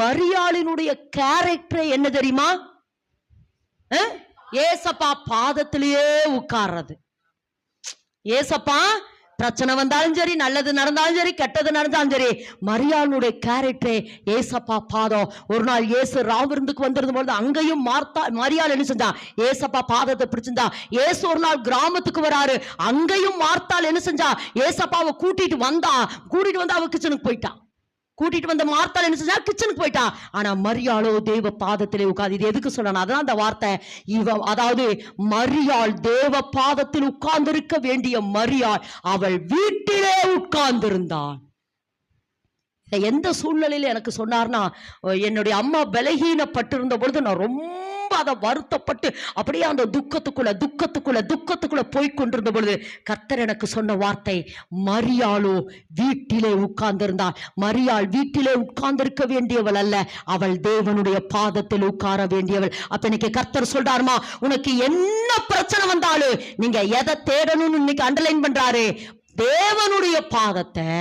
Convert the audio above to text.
மரியாளினுடைய character என்ன தெரியுமா? ஏசப்பா பாதத்திலேயே உட்கார்றது. ஏசப்பா பிரச்சனை வந்தாலும் சரி, நல்லது நடந்தாலும் சரி, கெட்டது நடந்தாலும் சரி, மரியாளுடைய கேரக்டரே ஏசப்பா பாதம். ஒரு நாள் இயேசு ராவிருந்துக்கு வந்திருந்த பொழுது அங்கேயும் மரியாள் என்ன செஞ்சா? ஏசப்பா பாதத்தை பிடிச்சிருந்தா. இயேசு ஒரு நாள் கிராமத்துக்கு வராரு, அங்கேயும் மார்த்தாள் என்ன செஞ்சா? ஏசப்பாவை கூட்டிட்டு வந்து அவ கிச்சனுக்கு போயிட்டான். கூட்டிட்டு வந்த மார்த்தாள் என்ன செஞ்சா? கிச்சனுக்கு போயிட்டா. ஆனா மரியாளோ தேவ பாதத்திலே உட்கார்ந்து. இது எதுக்கு சொல்லணும்? அதான் அந்த வார்த்தை. அதாவது மரியாள் தேவ பாதத்தில் உட்கார்ந்து இருக்க வேண்டிய மரியாள் அவள் வீட்டிலே உட்கார்ந்திருந்தாள். எந்த சூழ்நிலையில எனக்கு சொன்னார்னா, என்னுடைய அம்மா பலகீனப்பட்டிருந்த பொழுது நான் ரொம்ப அதை வருத்தப்பட்டு அப்படியே அந்த துக்கத்துக்குள்ள போய் கொண்டிருந்த பொழுது கர்த்தர் எனக்கு சொன்ன வார்த்தை, மரியாளோ வீட்டிலே உட்கார்ந்திருந்தாள். மரியாள் வீட்டிலே உட்கார்ந்திருக்க வேண்டியவள் அல்ல, அவள் தேவனுடைய பாதத்தில் உட்கார வேண்டியவள். அப்ப இன்னைக்கு கர்த்தர் சொல்றாருமா, உனக்கு என்ன பிரச்சனை வந்தாலும் நீங்க எதை தேடணும்னு இன்னைக்கு அண்டர்லைன் பண்றாரு? தேவனுடைய பாதத்தை.